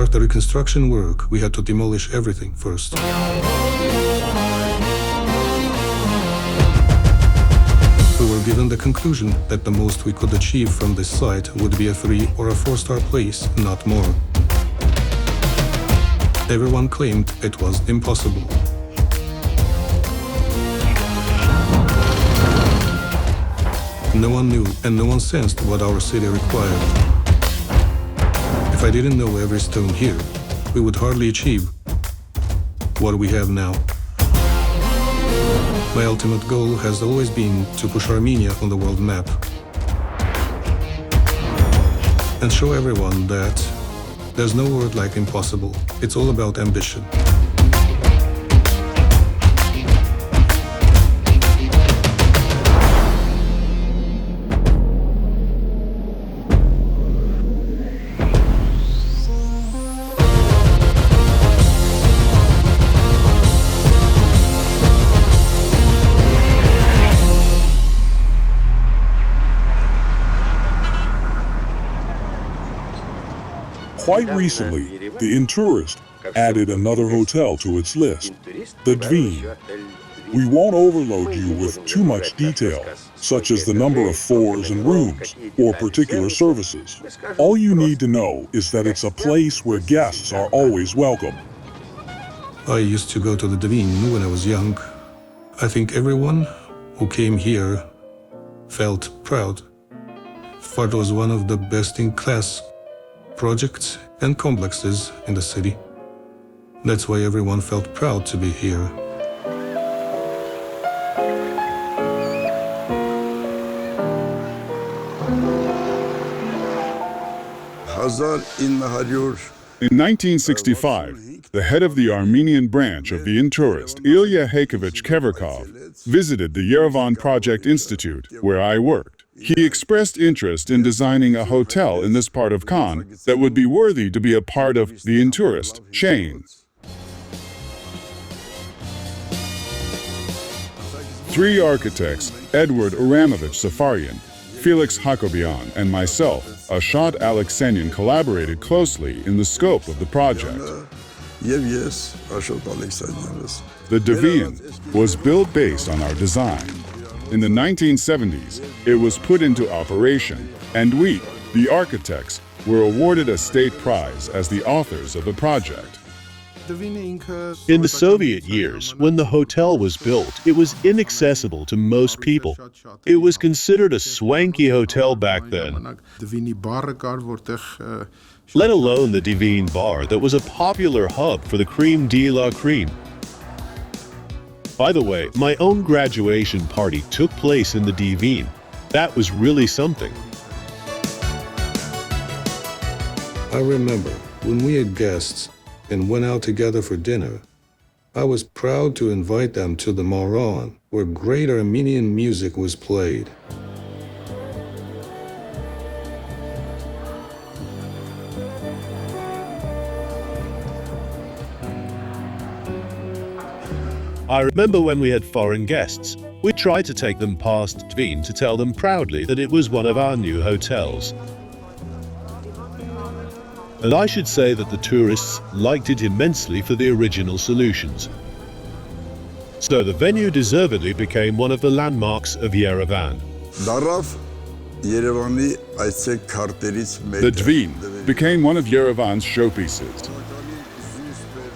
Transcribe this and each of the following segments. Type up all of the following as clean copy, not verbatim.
start the reconstruction work, we had to demolish everything first. We were given the conclusion that the most we could achieve from this site would be a 3 or a 4-star place, not more. Everyone claimed it was impossible. No one knew and no one sensed what our city required. If I didn't know every stone here, we would hardly achieve what we have now. My ultimate goal has always been to push Armenia on the world map and show everyone that there's no word like impossible. It's all about ambition. Quite recently, the Intourist added another hotel to its list, the Dveen. We won't overload you with too much detail, such as the number of floors and rooms, or particular services. All you need to know is that it's a place where guests are always welcome. I used to go to the Dveen when I was young. I think everyone who came here felt proud. Fart was one of the best-in-class projects and complexes in the city. That's why everyone felt proud to be here. In 1965, the head of the Armenian branch of the Intourist, Ilya Haykovich Keverkov, visited the Yerevan Project Institute, where I worked. He expressed interest in designing a hotel in this part of Khan that would be worthy to be a part of the Intourist chain. 3 architects, Edward Aramovich Safarian, Felix Hakobian, and myself, Ashot Alexenian, collaborated closely in the scope of the project. The Dveen was built based on our design. In the 1970s, it was put into operation, and we, the architects, were awarded a state prize as the authors of the project. In the Soviet years, when the hotel was built, it was inaccessible to most people. It was considered a swanky hotel back then, let alone the Dveen bar that was a popular hub for the creme de la creme. By the way, my own graduation party took place in the Dveen. That was really something. I remember when we had guests and went out together for dinner, I was proud to invite them to the Moran, where great Armenian music was played. I remember when we had foreign guests, we tried to take them past Dveen to tell them proudly that it was one of our new hotels. And I should say that the tourists liked it immensely for the original solutions. So the venue deservedly became one of the landmarks of Yerevan. The Dveen became one of Yerevan's showpieces.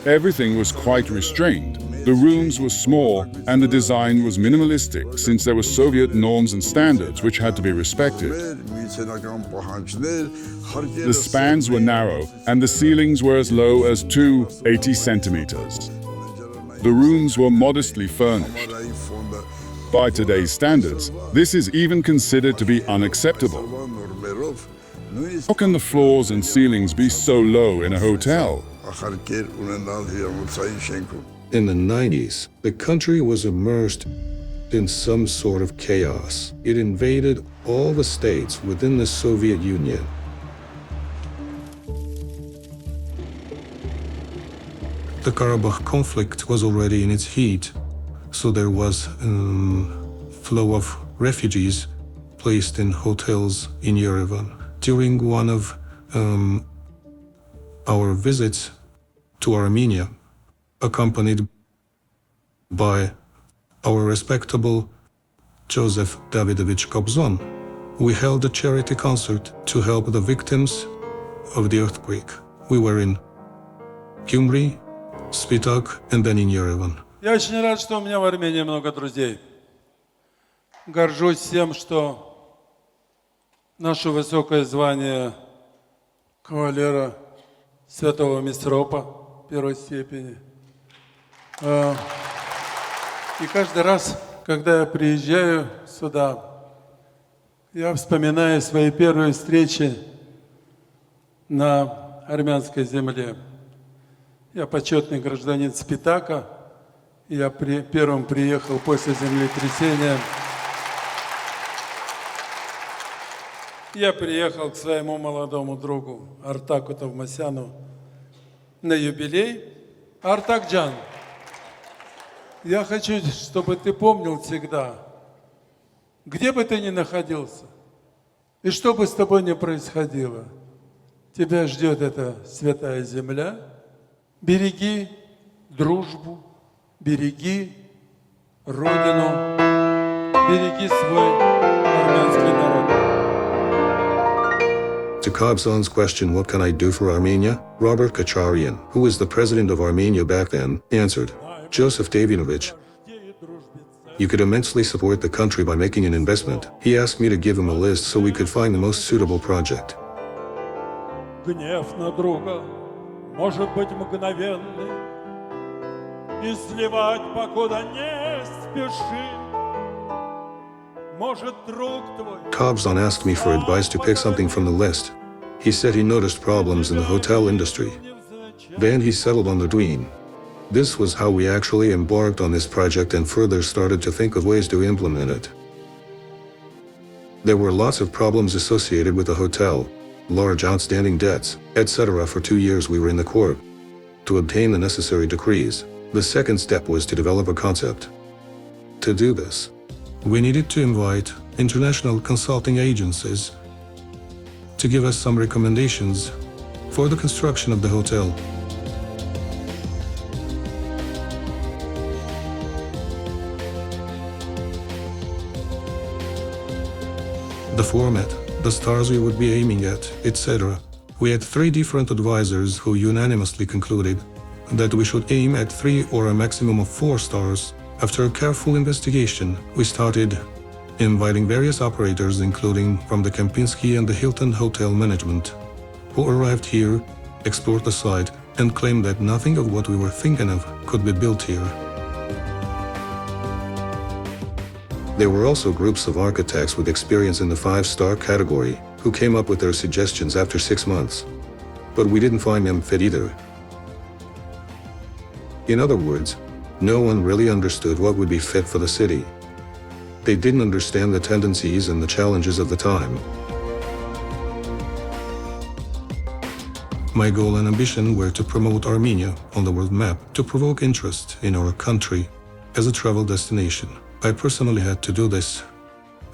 Everything was quite restrained. The rooms were small and the design was minimalistic since there were Soviet norms and standards which had to be respected. The spans were narrow and the ceilings were as low as 280 centimeters. The rooms were modestly furnished. By today's standards, this is even considered to be unacceptable. How can the floors and ceilings be so low in a hotel? In the 90s, the country was immersed in some sort of chaos. It invaded all the states within the Soviet Union. The Karabakh conflict was already in its heat, so there was a flow of refugees placed in hotels in Yerevan. During one of our visits to Armenia, accompanied by our respectable Joseph Davidovich Kobzon, we held a charity concert to help the victims of the earthquake. We were in Gyumri, Spitak, and then in Yerevan. Я очень рад, что у меня в Армении много друзей. Горжусь тем, что наше высокое звание кавалера святого Мистропа первой степени. И каждый раз, когда я приезжаю сюда, я вспоминаю свои первые встречи на армянской земле. Я почетный гражданин Спитака. Я первым приехал после землетрясения. Я приехал к своему молодому другу Артаку Товмасяну на юбилей. Артакджан, я хочу, чтобы ты помнил всегда, где бы ты ни находился, и что бы с тобой ни происходило, тебя ждет эта святая земля. Береги дружбу, береги Родину, береги свой армянский народ. To Kobzon's question, what can I do for Armenia? Robert Kacharyan, who was the president of Armenia back then, answered, Joseph Davidovich, you could immensely support the country by making an investment. He asked me to give him a list so we could find the most suitable project. Гнев на друга может быть мгновенный, и сливать покуда не спеши. Может, друг твой. Kobzon asked me for advice to pick something from the list. He said he noticed problems in the hotel industry. Then he settled on the Dween. This was how we actually embarked on this project and further started to think of ways to implement it. There were lots of problems associated with the hotel, large outstanding debts, etc. For 2 years we were in the court to obtain the necessary decrees. The second step was to develop a concept. To do this, we needed to invite international consulting agencies to give us some recommendations for the construction of the hotel. The format, the stars we would be aiming at, etc. We had 3 different advisors who unanimously concluded that we should aim at 3 or a maximum of 4 stars. After a careful investigation, we started inviting various operators, including from the Kempinski and the Hilton Hotel Management, who arrived here, explored the site, and claimed that nothing of what we were thinking of could be built here. There were also groups of architects with experience in the 5-star category who came up with their suggestions after 6 months. But we didn't find them fit either. In other words, no one really understood what would be fit for the city. They didn't understand the tendencies and the challenges of the time. My goal and ambition were to promote Armenia on the world map, to provoke interest in our country as a travel destination. I personally had to do this,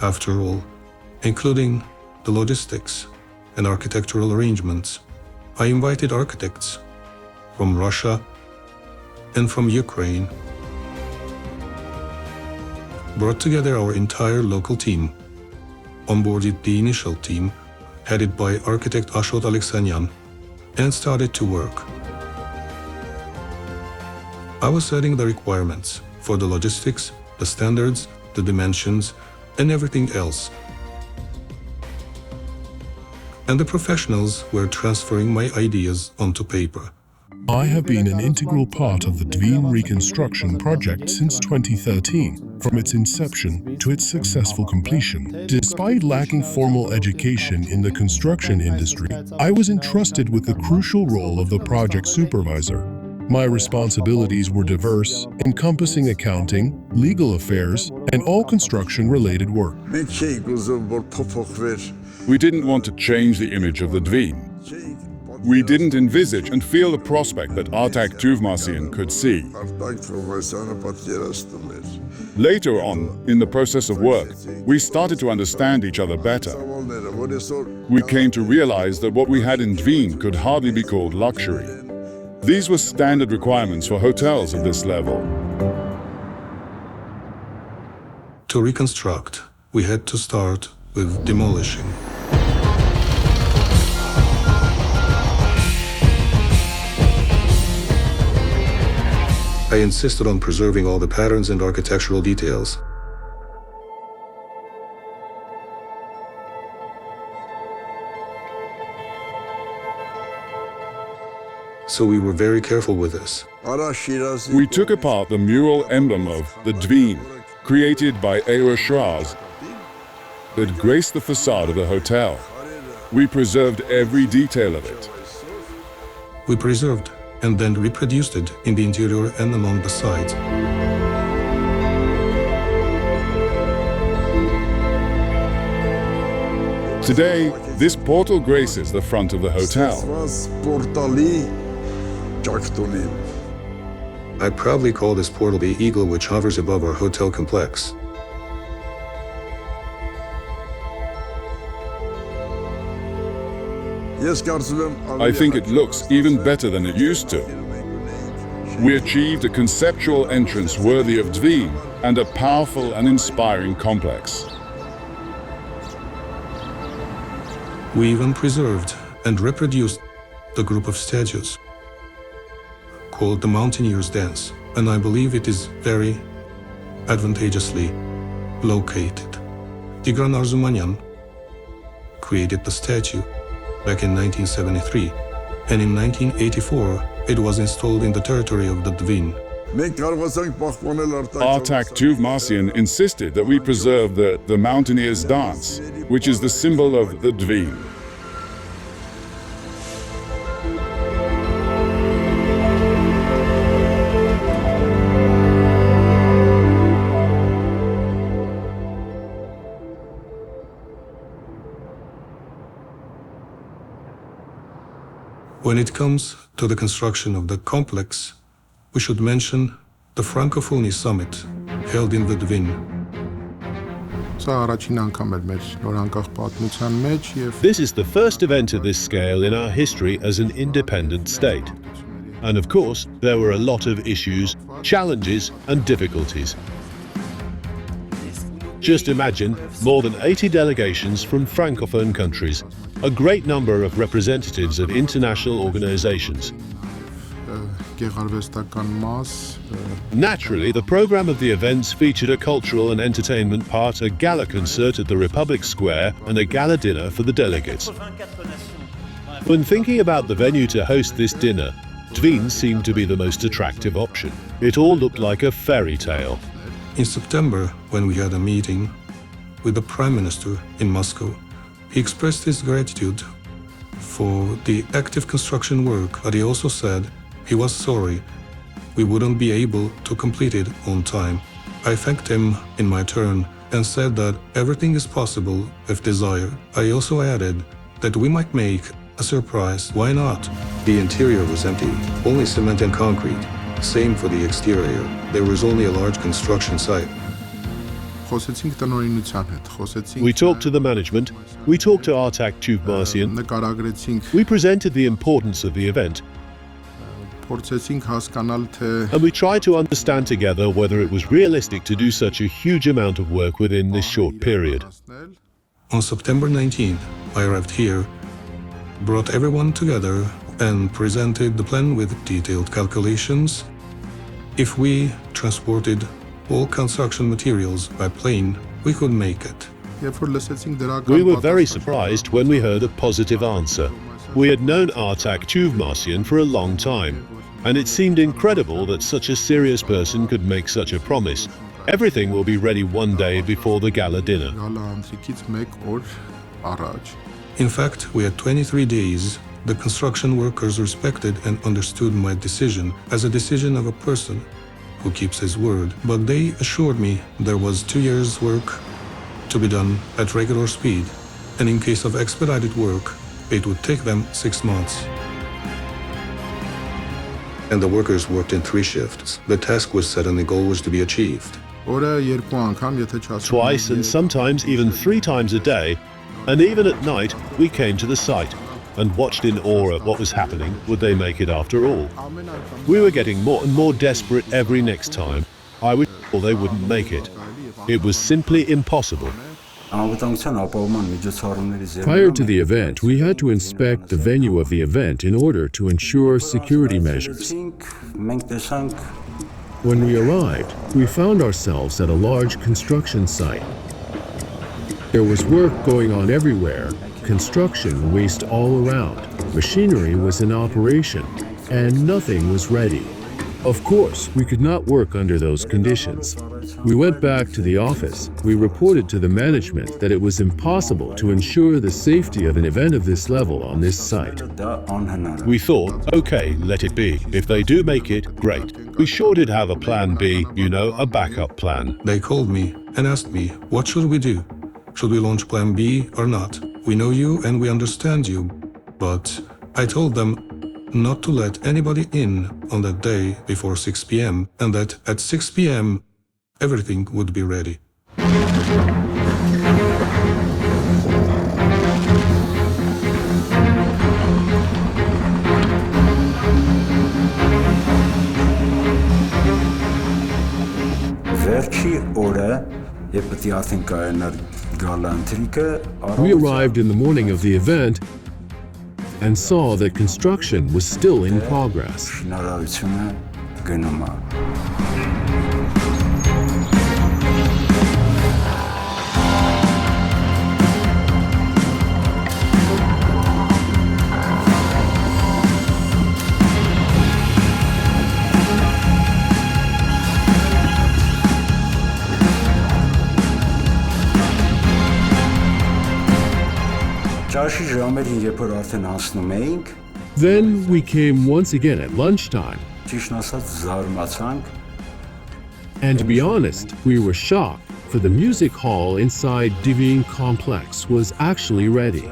after all, including the logistics and architectural arrangements. I invited architects from Russia and from Ukraine, brought together our entire local team, onboarded the initial team, headed by architect Ashot Alexanyan, and started to work. I was setting the requirements for the logistics, the standards, the dimensions, and everything else. And the professionals were transferring my ideas onto paper. I have been an integral part of the Dveen reconstruction project since 2013, from its inception to its successful completion. Despite lacking formal education in the construction industry, I was entrusted with the crucial role of the project supervisor. My responsibilities were diverse, encompassing accounting, legal affairs, and all construction-related work. We didn't want to change the image of the Dveen. We didn't envisage and feel the prospect that Artak Tovmasyan could see. Artak Tovmasyan'ı patlayastım. Later on, in the process of work, we started to understand each other better. We came to realize that what we had in Dvin could hardly be called luxury. These were standard requirements for hotels of this level. To reconstruct, we had to start with demolishing. I insisted on preserving all the patterns and architectural details. So we were very careful with this. We took apart the mural emblem of the Dvin, created by Ara Shiraz, that graced the facade of the hotel. We preserved every detail of it. We preserved and then reproduced it in the interior and along the sides. Today, this portal graces the front of the hotel. I proudly call this portal the eagle which hovers above our hotel complex. I think it looks even better than it used to. We achieved a conceptual entrance worthy of Dvin and a powerful and inspiring complex. We even preserved and reproduced the group of statues called the Mountaineers' Dance, and I believe it is very advantageously located. Tigran Arzumanyan created the statue back in 1973, and in 1984 it was installed in the territory of the Dvin. Artak Tovmasyan insisted that we preserve the Mountaineers' Dance, which is the symbol of the Dvin. When it comes to the construction of the complex, we should mention the Francophonie Summit held in the Dvin. This is the first event of this scale in our history as an independent state. And of course, there were a lot of issues, challenges, and difficulties. Just imagine more than 80 delegations from Francophone countries, a great number of representatives of international organizations. Naturally, the program of the events featured a cultural and entertainment part, a gala concert at the Republic Square, and a gala dinner for the delegates. When thinking about the venue to host this dinner, Dvin seemed to be the most attractive option. It all looked like a fairy tale. In September, when we had a meeting with the Prime Minister in Moscow, he expressed his gratitude for the active construction work, but he also said he was sorry we wouldn't be able to complete it on time. I thanked him in my turn and said that everything is possible if desired. I also added that we might make a surprise. Why not? The interior was empty, only cement and concrete. Same for the exterior. There was only a large construction site. We talked to the management, we talked to Artak Tovmasyan, we presented the importance of the event, and we tried to understand together whether it was realistic to do such a huge amount of work within this short period. On September 19th, I arrived here, brought everyone together, and presented the plan with detailed calculations. If we transported all construction materials by plane, we could make it. We were very surprised when we heard a positive answer. We had known Artak Tovmasyan for a long time, and it seemed incredible that such a serious person could make such a promise. Everything will be ready one day before the gala dinner. In fact, we had 23 days. The construction workers respected and understood my decision as a decision of a person who keeps his word, but they assured me there was 2 years' work to be done at regular speed, and in case of expedited work, it would take them 6 months. and the workers worked in 3 shifts. The task was set and the goal was to be achieved. Twice and sometimes even 3 times a day, and even at night, we came to the site and watched in awe at what was happening. Would they make it after all? We were getting more and more desperate every next time. I was sure they wouldn't make it. It was simply impossible. Prior to the event, we had to inspect the venue of the event in order to ensure security measures. When we arrived, we found ourselves at a large construction site. There was work going on everywhere, construction waste all around, machinery was in operation, and nothing was ready. Of course, we could not work under those conditions. We went back to the office. We reported to the management that it was impossible to ensure the safety of an event of this level on this site. We thought, okay, let it be. If they do make it, great. We sure did have a plan B, a backup plan. They called me and asked me, what should we do? Should we launch plan B or not? We know you and we understand you. But I told them not to let anybody in on that day before 6 p.m. and that at 6 p.m. everything would be ready. We arrived in the morning of the event and saw that construction was still in progress. Then we came once again at lunchtime. And to be honest, we were shocked, for the music hall inside Divine Complex was actually ready.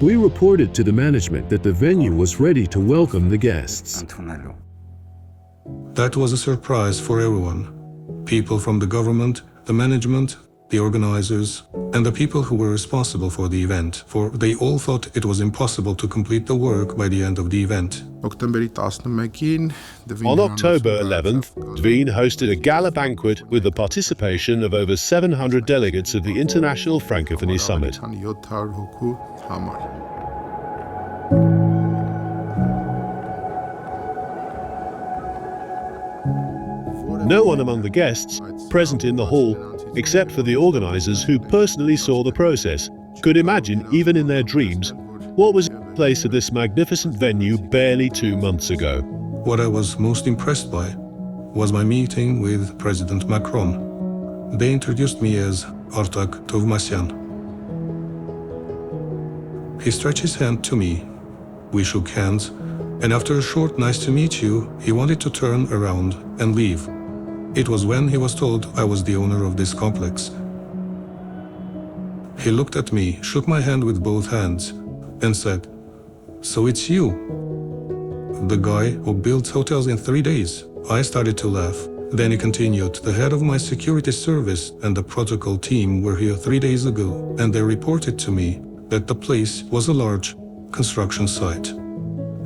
We reported to the management that the venue was ready to welcome the guests. That was a surprise for everyone. People from the government, the management, the organizers, and the people who were responsible for the event, for they all thought it was impossible to complete the work by the end of the event. On October 11th, Dvin hosted a gala banquet with the participation of over 700 delegates of the International Francophonie Summit. No one among the guests present in the hall, except for the organizers who personally saw the process, could imagine, even in their dreams, what was in place at this magnificent venue barely 2 months ago. What I was most impressed by was my meeting with President Macron. They introduced me as Artak Tovmasyan. He stretched his hand to me. We shook hands, and after a short "nice to meet you," he wanted to turn around and leave. It was when he was told I was the owner of this complex. He looked at me, shook my hand with both hands, and said, "So it's you, the guy who builds hotels in 3 days." I started to laugh. Then he continued, "The head of my security service and the protocol team were here 3 days ago, and they reported to me that the place was a large construction site.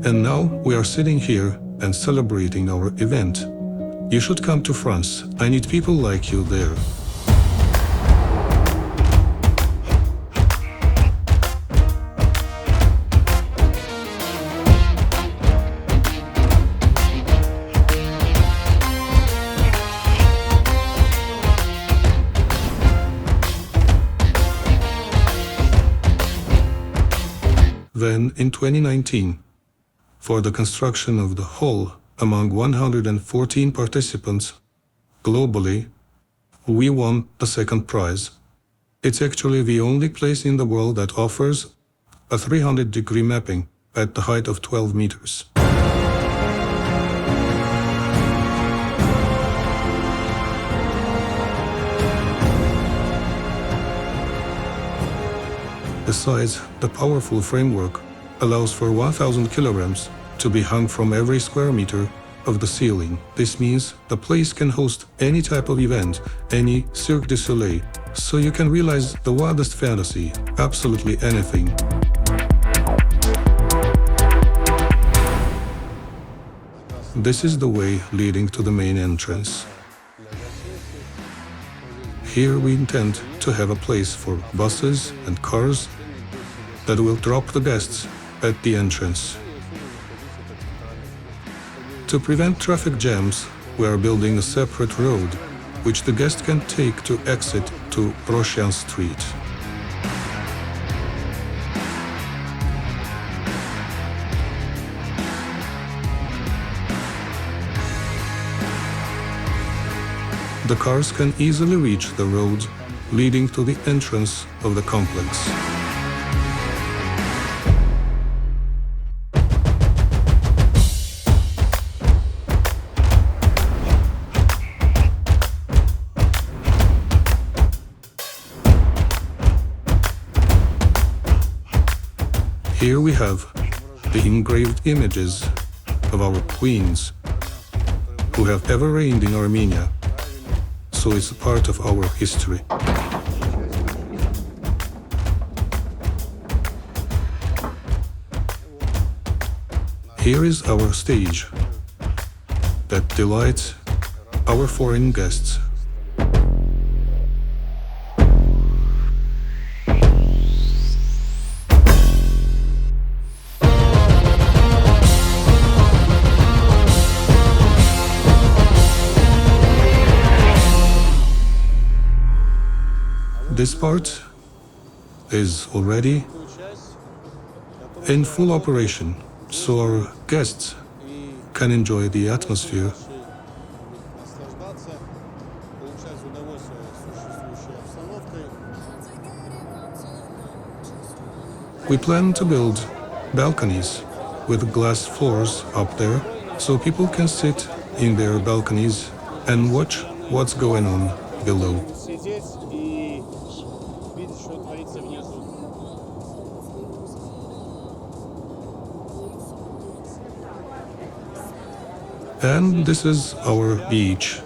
And now we are sitting here and celebrating our event. You should come to France. I need people like you there." Then, in 2019, for the construction of the hall, among 114 participants globally, we won the second prize. It's actually the only place in the world that offers a 300-degree mapping at the height of 12 meters. Besides, the powerful framework allows for 1,000 kilograms to be hung from every square meter of the ceiling. This means the place can host any type of event, any Cirque du Soleil, so you can realize the wildest fantasy, absolutely anything. This is the way leading to the main entrance. Here we intend to have a place for buses and cars that will drop the guests at the entrance. To prevent traffic jams, we are building a separate road which the guest can take to exit to Roshan Street. The cars can easily reach the road leading to the entrance of the complex. Here we have the engraved images of our queens who have ever reigned in Armenia, so it's a part of our history. Here is our stage that delights our foreign guests. This part is already in full operation, so our guests can enjoy the atmosphere. We plan to build balconies with glass floors up there, so people can sit in their balconies and watch what's going on below. And this is our beach.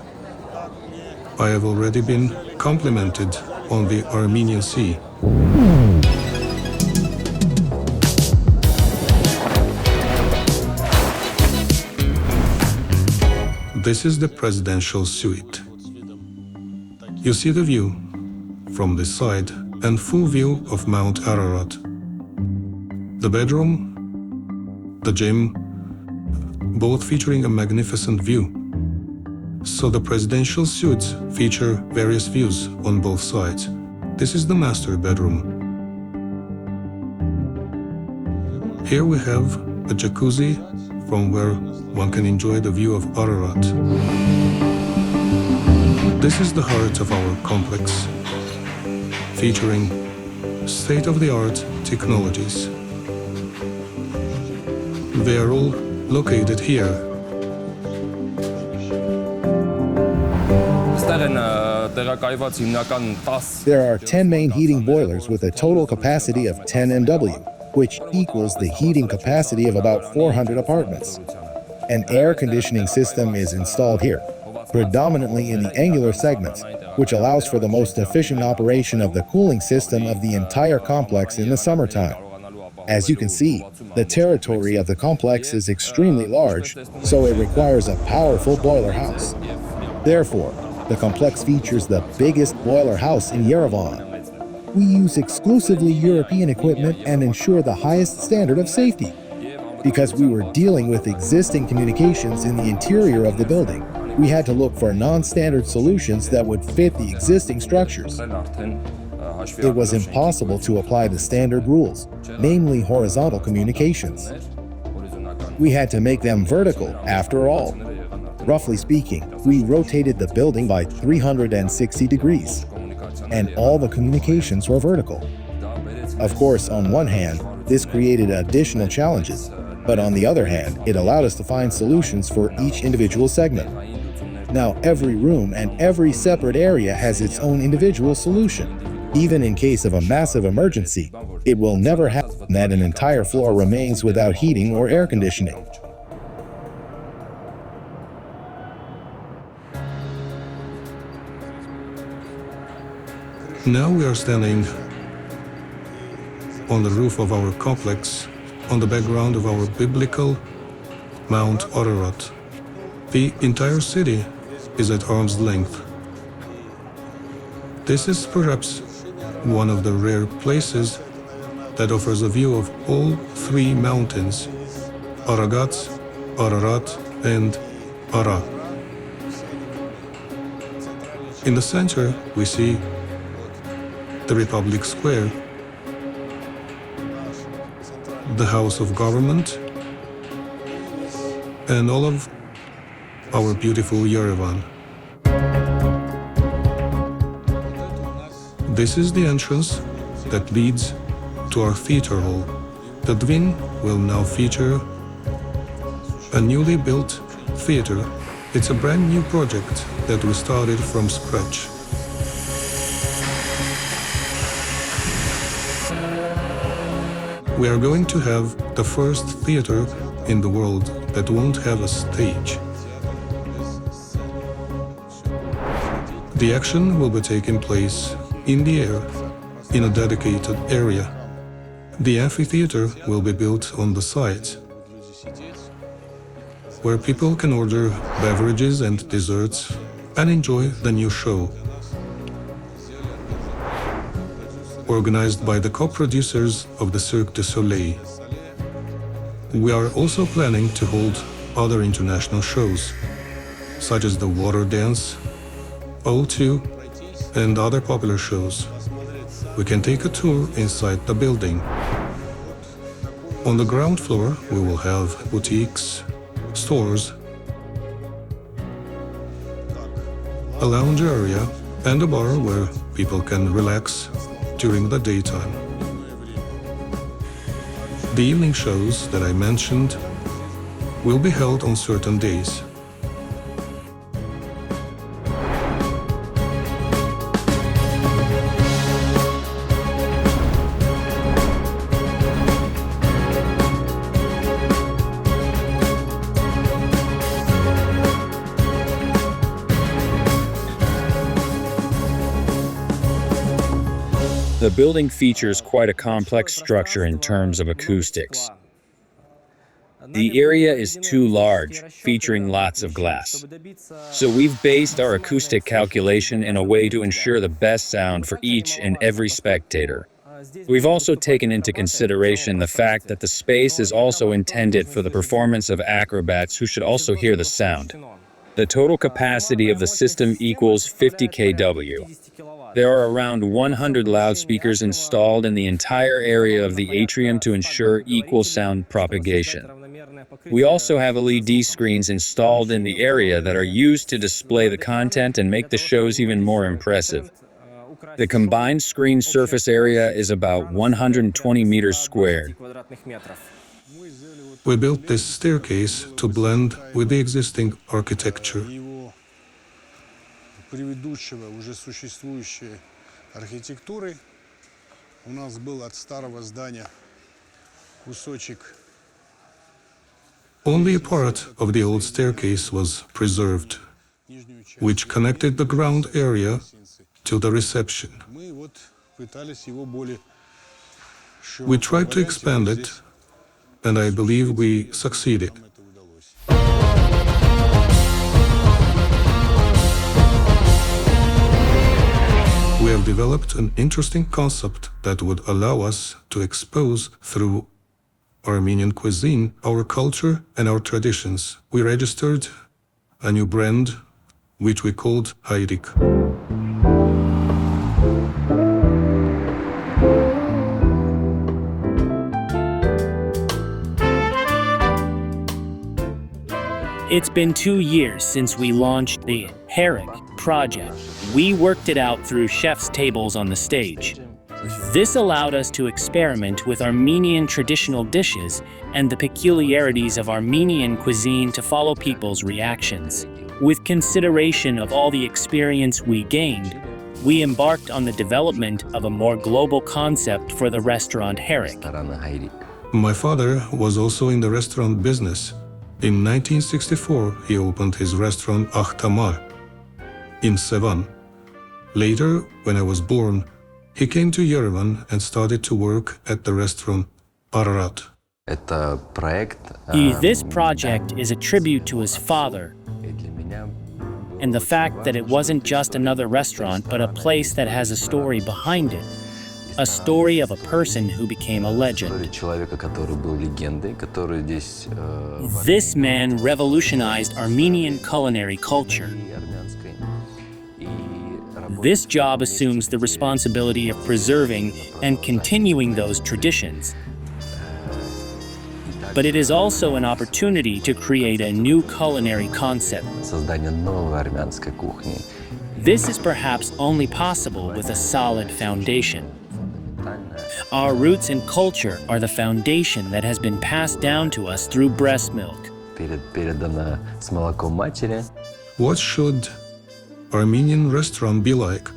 I have already been complimented on the Armenian Sea. This is the presidential suite. You see the view from this side and full view of Mount Ararat. The bedroom, the gym, both featuring a magnificent view. So the presidential suites feature various views on both sides. This is the master bedroom. Here we have a jacuzzi from where one can enjoy the view of Ararat. This is the heart of our complex, featuring state-of-the-art technologies. They are all located here. There are 10 main heating boilers with a total capacity of 10 MW, which equals the heating capacity of about 400 apartments. An air conditioning system is installed here, predominantly in the angular segments, which allows for the most efficient operation of the cooling system of the entire complex in the summertime. As you can see, the territory of the complex is extremely large, so it requires a powerful boiler house. Therefore, the complex features the biggest boiler house in Yerevan. We use exclusively European equipment and ensure the highest standard of safety. Because we were dealing with existing communications in the interior of the building, we had to look for non-standard solutions that would fit the existing structures. It was impossible to apply the standard rules, namely horizontal communications. We had to make them vertical, after all. Roughly speaking, we rotated the building by 360 degrees, and all the communications were vertical. Of course, on one hand, this created additional challenges, but on the other hand, it allowed us to find solutions for each individual segment. Now, every room and every separate area has its own individual solution. Even in case of a massive emergency, it will never happen that an entire floor remains without heating or air conditioning. Now we are standing on the roof of our complex, on the background of our biblical Mount Ararat. The entire city is at arm's length. This is perhaps one of the rare places that offers a view of all three mountains, Aragat, Ararat, and Ara. In the center, we see the Republic Square, the House of Government, and all of our beautiful Yerevan. This is the entrance that leads to our theater hall. The Dvin will now feature a newly built theater. It's a brand new project that we started from scratch. We are going to have the first theater in the world that won't have a stage. The action will be taking place in the air, in a dedicated area. The amphitheater will be built on the site, where people can order beverages and desserts and enjoy the new show. Organized by the co-producers of the Cirque du Soleil. We are also planning to hold other international shows, such as the Water Dance, O2, and other popular shows. We can take a tour inside the building. On the ground floor, we will have boutiques, stores, a lounge area, and a bar where people can relax during the daytime. The evening shows that I mentioned will be held on certain days. The building features quite a complex structure in terms of acoustics. The area is too large, featuring lots of glass. So we've based our acoustic calculation in a way to ensure the best sound for each and every spectator. We've also taken into consideration the fact that the space is also intended for the performance of acrobats who should also hear the sound. The total capacity of the system equals 50 kW. There are around 100 loudspeakers installed in the entire area of the atrium to ensure equal sound propagation. We also have LED screens installed in the area that are used to display the content and make the shows even more impressive. The combined screen surface area is about 120 meters squared. We built this staircase to blend with the existing architecture. Предыдущего уже существующей архитектуры. У нас был от старого здания кусочек. Only a part of the old staircase was preserved, which connected the ground area to the reception. We tried to expand it, and I believe we succeeded. We have developed an interesting concept that would allow us to expose through Armenian cuisine our culture and our traditions. We registered a new brand, which we called Hayrik. It's been 2 years since we launched the Hayrik project. We worked it out through chefs' tables on the stage. This allowed us to experiment with Armenian traditional dishes and the peculiarities of Armenian cuisine to follow people's reactions. With consideration of all the experience we gained, we embarked on the development of a more global concept for the restaurant Herrick. My father was also in the restaurant business. In 1964, he opened his restaurant Ahtamar in Sevan. Later, when I was born, he came to Yerevan and started to work at the restaurant Ararat. This project is a tribute to his father and the fact that it wasn't just another restaurant, but a place that has a story behind it. A story of a person who became a legend. This man revolutionized Armenian culinary culture. This job assumes the responsibility of preserving and continuing those traditions. But it is also an opportunity to create a new culinary concept. This is perhaps only possible with a solid foundation. Our roots and culture are the foundation that has been passed down to us through breast milk. What should Armenian restaurant be like?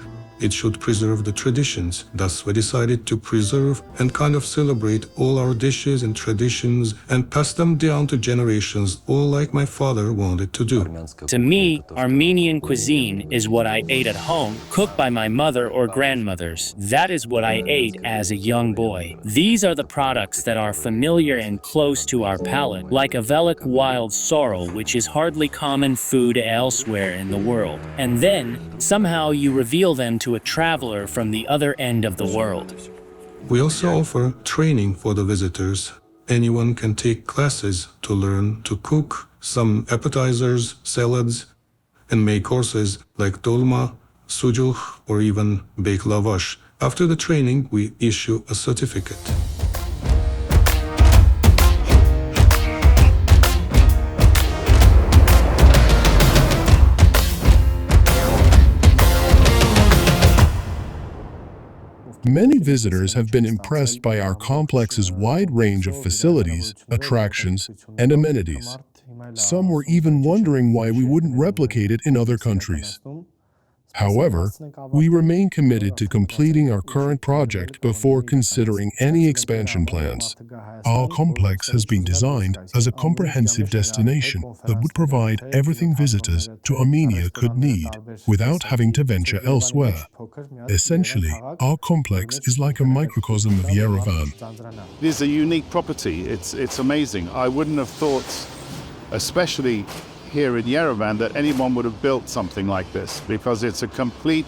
It should preserve the traditions. Thus, we decided to preserve and kind of celebrate all our dishes and traditions and pass them down to generations, all like my father wanted to do. To me, Armenian cuisine is what I ate at home, cooked by my mother or grandmothers. That is what I ate as a young boy. These are the products that are familiar and close to our palate, like a Velik wild sorrel, which is hardly common food elsewhere in the world. And then, somehow you reveal them to a traveler from the other end of the world. We also offer training for the visitors. Anyone can take classes to learn to cook some appetizers, salads, and make courses like dolma, sucuk, or even bake lavash. After the training, we issue a certificate. Many visitors have been impressed by our complex's wide range of facilities, attractions, and amenities. Some were even wondering why we wouldn't replicate it in other countries. However, we remain committed to completing our current project before considering any expansion plans. Our complex has been designed as a comprehensive destination that would provide everything visitors to Armenia could need without having to venture elsewhere. Essentially, our complex is like a microcosm of Yerevan. It is a unique property. It's amazing. I wouldn't have thought, especially here in Yerevan, that anyone would have built something like this, because it's a complete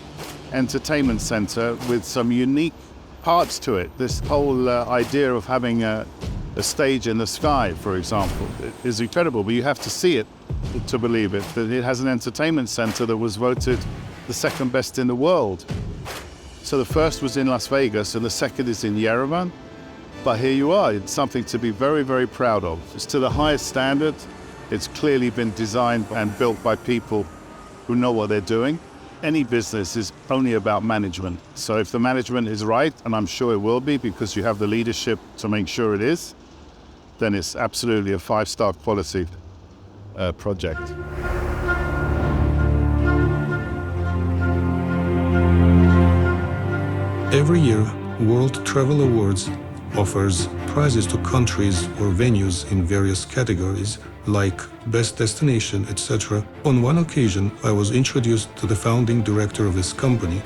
entertainment center with some unique parts to it. This whole idea of having a stage in the sky, for example, is incredible, but you have to see it to believe it, that it has an entertainment center that was voted the second best in the world. So the first was in Las Vegas and the second is in Yerevan. But here you are. It's something to be very, very proud of. It's to the highest standard. It's clearly been designed and built by people who know what they're doing. Any business is only about management. So if the management is right, and I'm sure it will be because you have the leadership to make sure it is, then it's absolutely a 5-star quality project. Every year, World Travel Awards offers prizes to countries or venues in various categories, like Best Destination, etc. On one occasion, I was introduced to the founding director of this company,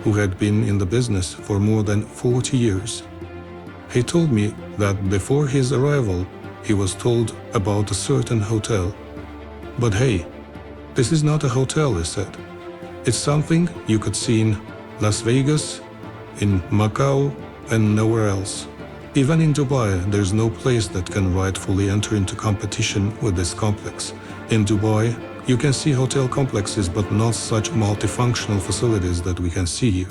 who had been in the business for more than 40 years. He told me that before his arrival, he was told about a certain hotel. But hey, this is not a hotel, he said. It's something you could see in Las Vegas, in Macau, and nowhere else. Even in Dubai, there's no place that can rightfully enter into competition with this complex. In Dubai, you can see hotel complexes, but not such multifunctional facilities that we can see here.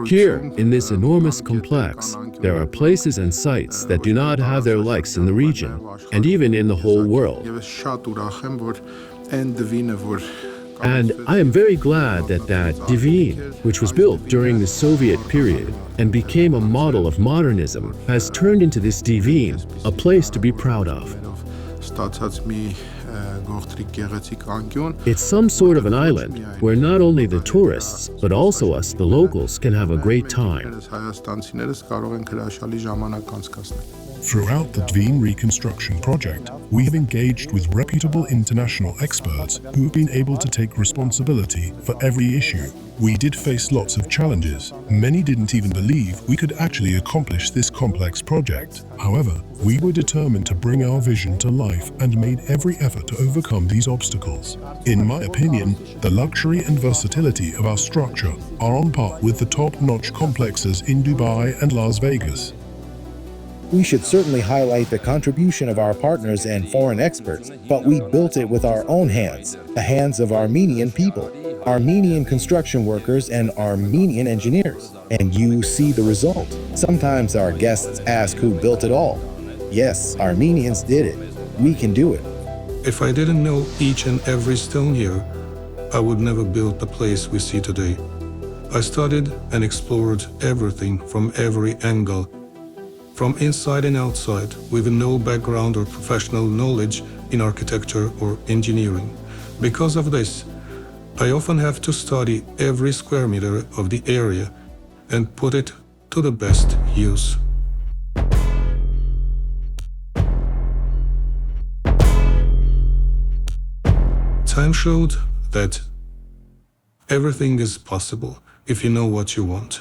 Here, in this enormous complex, there are places and sites that do not have their likes in the region, and even in the whole world. And I am very glad that Divin, which was built during the Soviet period and became a model of modernism, has turned into this Divin, a place to be proud of. It's some sort of an island where not only the tourists, but also us, the locals, can have a great time. Throughout the Dveen reconstruction project, we have engaged with reputable international experts who have been able to take responsibility for every issue. We did face lots of challenges. Many didn't even believe we could actually accomplish this complex project. However, we were determined to bring our vision to life and made every effort to overcome these obstacles. In my opinion, the luxury and versatility of our structure are on par with the top-notch complexes in Dubai and Las Vegas. We should certainly highlight the contribution of our partners and foreign experts, but we built it with our own hands, the hands of Armenian people, Armenian construction workers and Armenian engineers. And you see the result. Sometimes our guests ask who built it all. Yes, Armenians did it. We can do it. If I didn't know each and every stone here, I would never build the place we see today. I studied and explored everything from every angle, from inside and outside, with no background or professional knowledge in architecture or engineering. Because of this, I often have to study every square meter of the area and put it to the best use. Time showed that everything is possible if you know what you want.